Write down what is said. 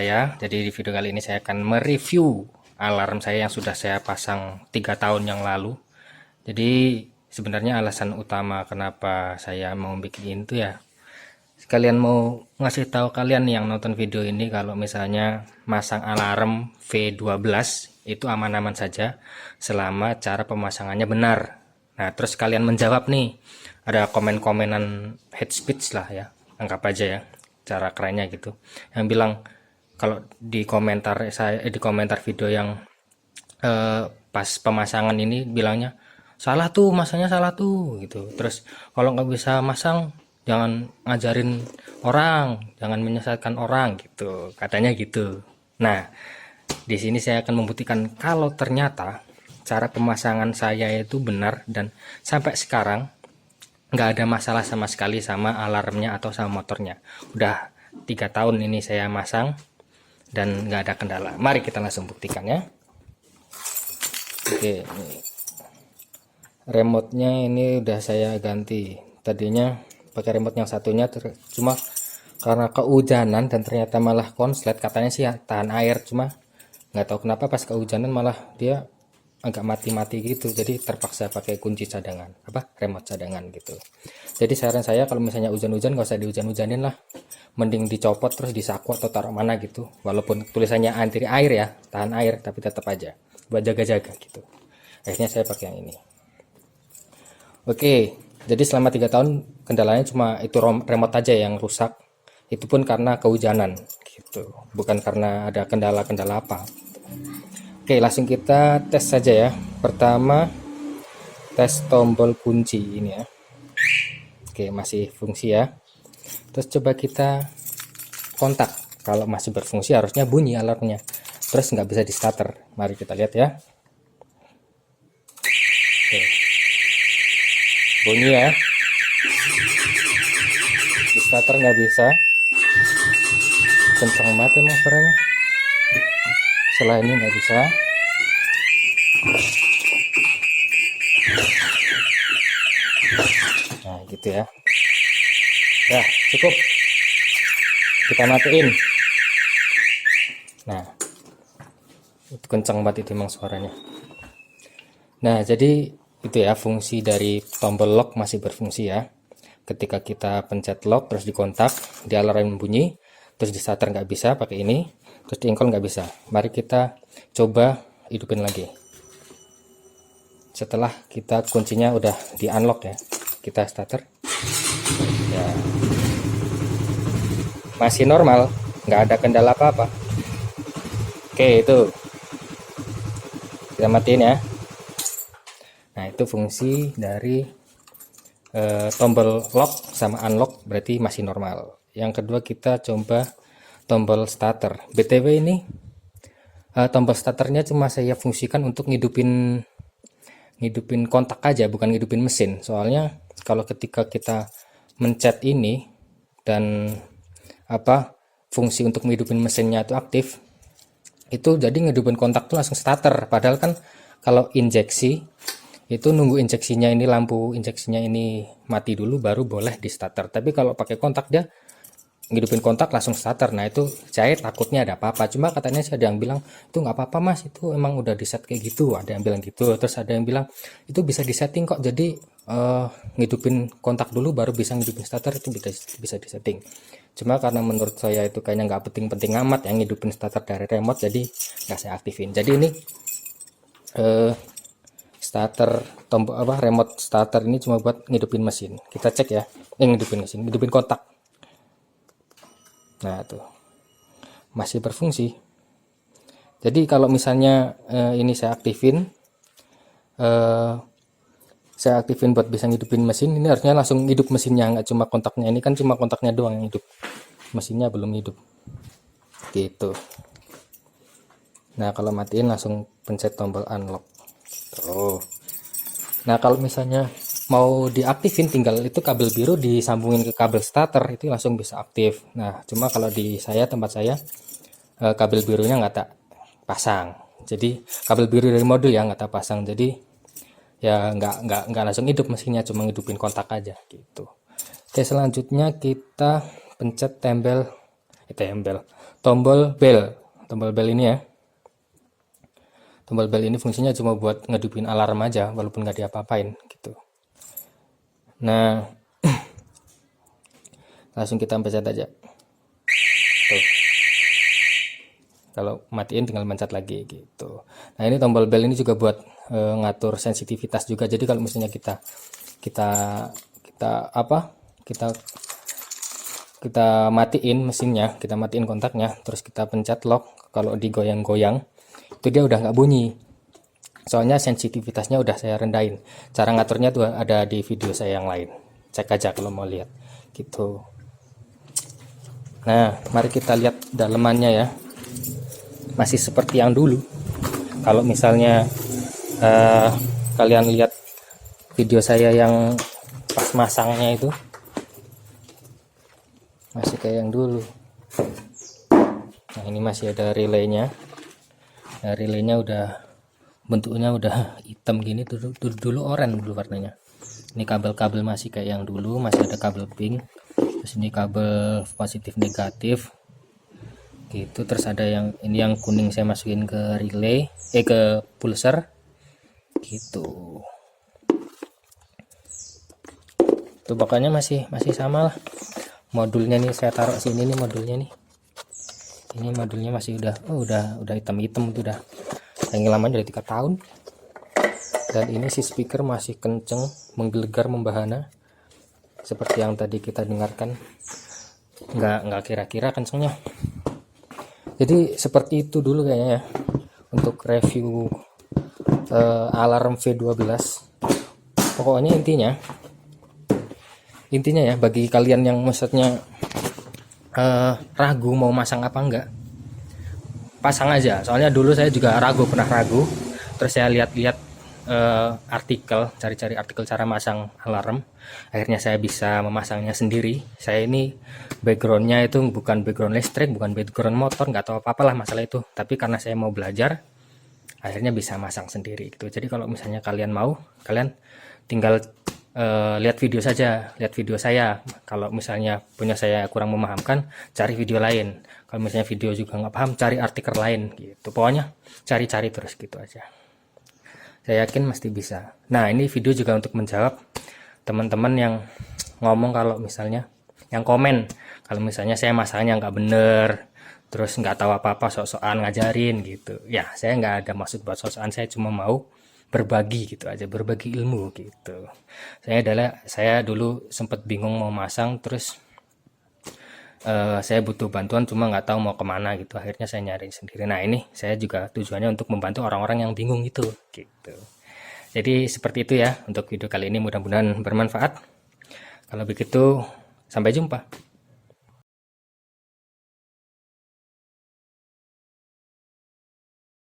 saya. Jadi di video kali ini saya akan mereview alarm saya yang sudah saya pasang 3 tahun yang lalu. Jadi sebenarnya alasan utama kenapa saya mau bikin itu ya, sekalian mau ngasih tahu kalian nih yang nonton video ini kalau misalnya masang alarm V12 itu aman-aman saja selama cara pemasangannya benar. Nah, terus kalian menjawab nih, ada komen-komenan hate speech lah ya, anggap aja ya, cara kerennya gitu, yang bilang kalau di komentar saya di komentar video yang pas pemasangan ini bilangnya salah tuh, masanya salah tuh gitu. Terus kalau nggak bisa masang jangan ngajarin orang, jangan menyesatkan orang gitu, katanya gitu. Nah, di sini saya akan membuktikan kalau ternyata cara pemasangan saya itu benar dan sampai sekarang nggak ada masalah sama sekali sama alarmnya atau sama motornya. Udah 3 tahun ini saya masang dan nggak ada kendala. Mari kita langsung buktikan ya. Oke, ini remote-nya ini udah saya ganti. Tadinya pakai remote yang satunya, cuma karena kehujanan dan ternyata malah konslet, katanya sih ya, tahan air, cuma nggak tahu kenapa pas kehujanan malah dia agak mati-mati gitu, jadi terpaksa pakai kunci cadangan, remote cadangan gitu. Jadi saran saya kalau misalnya hujan-hujan nggak usah dihujan-hujanin lah, mending dicopot terus disaku atau taruh mana gitu, walaupun tulisannya anti air ya, tahan air, tapi tetap aja buat jaga-jaga gitu. Akhirnya saya pakai yang ini. Oke, jadi selama 3 tahun kendalanya cuma itu remote aja yang rusak, itu pun karena kehujanan gitu, bukan karena ada kendala-kendala apa. Oke, langsung kita tes saja ya. Pertama, tes tombol kunci ini ya. Oke, masih fungsi ya. Terus coba kita kontak. Kalau masih berfungsi harusnya bunyi alarmnya. Terus nggak bisa di starter. Mari kita lihat ya. Oke. Bunyi ya. Di starter nggak bisa. Kencang banget emang suaranya. Setelah ini nggak bisa. Nah gitu ya. Ya cukup, kita matiin. Nah itu kencang banget itu emang suaranya. Nah jadi itu ya fungsi dari tombol lock masih berfungsi ya. Ketika kita pencet lock terus dikontak, di alarm bunyi, terus di starter nggak bisa pakai ini, terus di engkol nggak bisa. Mari kita coba hidupin lagi. Setelah kita kuncinya udah di unlock ya, kita starter ya, masih normal, nggak ada kendala apa-apa. Oke, itu kita matiin ya. Nah itu fungsi dari tombol lock sama unlock, berarti masih normal. Yang kedua kita coba tombol starter. BTW ini tombol starternya cuma saya fungsikan untuk ngidupin kontak aja, bukan ngidupin mesin. Soalnya kalau ketika kita mencet ini dan fungsi untuk ngidupin mesinnya itu aktif, itu jadi ngidupin kontak tuh langsung starter. Padahal kan kalau injeksi itu nunggu injeksinya ini, lampu injeksinya ini mati dulu baru boleh di starter. Tapi kalau pakai kontak dia ngidupin kontak langsung starter. Nah itu saya takutnya ada apa-apa, cuma katanya sih ada yang bilang itu nggak apa-apa mas, itu emang udah di set kayak gitu, ada yang bilang gitu. Terus ada yang bilang itu bisa disetting kok, jadi ngidupin kontak dulu baru bisa ngidupin starter, itu bisa disetting. Cuma karena menurut saya itu kayaknya nggak penting-penting amat yang ngidupin starter dari remote, jadi nggak saya aktifin. Jadi ini starter tombol remote starter ini cuma buat ngidupin mesin. Kita cek ya, ngidupin mesin, ngidupin kontak. Nah tuh masih berfungsi. Jadi kalau misalnya ini saya aktifin buat bisa ngidupin mesin, ini harusnya langsung hidup mesinnya, nggak cuma kontaknya. Ini kan cuma kontaknya doang yang hidup, mesinnya belum hidup gitu. Nah kalau matiin langsung pencet tombol unlock tuh. Nah kalau misalnya mau diaktifin, tinggal itu kabel biru disambungin ke kabel starter, itu langsung bisa aktif. Nah cuma kalau di tempat saya kabel birunya nggak tak pasang, jadi kabel biru dari modul ya nggak tak pasang, jadi ya nggak langsung hidup mesinnya, cuma ngidupin kontak aja gitu. Oke, selanjutnya kita pencet tombol bell ini ya. Tombol bell ini fungsinya cuma buat ngedupin alarm aja, walaupun nggak diapa-apain gitu. Nah, langsung kita pencet aja. Tuh. Kalau matiin tinggal pencet lagi gitu. Nah, ini tombol bell ini juga buat ngatur sensitivitas juga. Jadi kalau misalnya kita matiin mesinnya, kita matiin kontaknya, terus kita pencet lock, kalau digoyang-goyang itu dia udah nggak bunyi. Soalnya sensitivitasnya udah saya rendahin. Cara ngaturnya tuh ada di video saya yang lain. Cek aja kalau mau lihat gitu. Nah, mari kita lihat dalemannya ya. Masih seperti yang dulu. Kalau misalnya kalian lihat video saya yang pas masangnya itu, masih kayak yang dulu. Nah, ini masih ada relaynya. Nah, relaynya udah bentuknya udah hitam gini, dulu oranye dulu warnanya. Ini kabel-kabel masih kayak yang dulu, masih ada kabel pink. Terus ini kabel positif negatif gitu. Terus ada yang ini yang kuning saya masukin ke relay, ke pulser gitu. Tuh pokoknya masih sama lah. Modulnya nih saya taruh sini nih modulnya nih. Ini modulnya masih udah hitam-hitam tuh, udah yang lamanya dari 3 tahun. Dan ini si speaker masih kenceng, menggelegar, membahana seperti yang tadi kita dengarkan. Nggak kira-kira kencengnya. Jadi seperti itu dulu kayaknya ya untuk review alarm V12. Pokoknya intinya ya, bagi kalian yang maksudnya ragu mau masang apa enggak, pasang aja. Soalnya dulu saya juga pernah ragu, terus saya lihat-lihat artikel, cari-cari artikel cara masang alarm. Akhirnya saya bisa memasangnya sendiri. Saya ini backgroundnya itu bukan background listrik, bukan background motor, nggak tahu apa-apalah masalah itu. Tapi karena saya mau belajar, akhirnya bisa masang sendiri gitu. Jadi kalau misalnya kalian mau, kalian tinggal lihat video saja, lihat video saya. Kalau misalnya punya saya kurang memahamkan, cari video lain. Kalau misalnya video juga nggak paham, cari artikel lain gitu. Pokoknya cari-cari terus gitu aja. Saya yakin mesti bisa. Nah, ini video juga untuk menjawab teman-teman yang ngomong kalau misalnya, yang komen kalau misalnya saya masangnya nggak bener, terus nggak tahu apa-apa, sok-sokan ngajarin gitu. Ya, saya nggak ada maksud buat sok-sokan, saya cuma mau berbagi gitu aja, berbagi ilmu gitu. Saya dulu sempat bingung mau masang, terus saya butuh bantuan cuma nggak tahu mau kemana gitu. Akhirnya saya nyari sendiri. Nah, ini saya juga tujuannya untuk membantu orang-orang yang bingung gitu. Jadi seperti itu ya untuk video kali ini, mudah-mudahan bermanfaat. Kalau begitu sampai jumpa.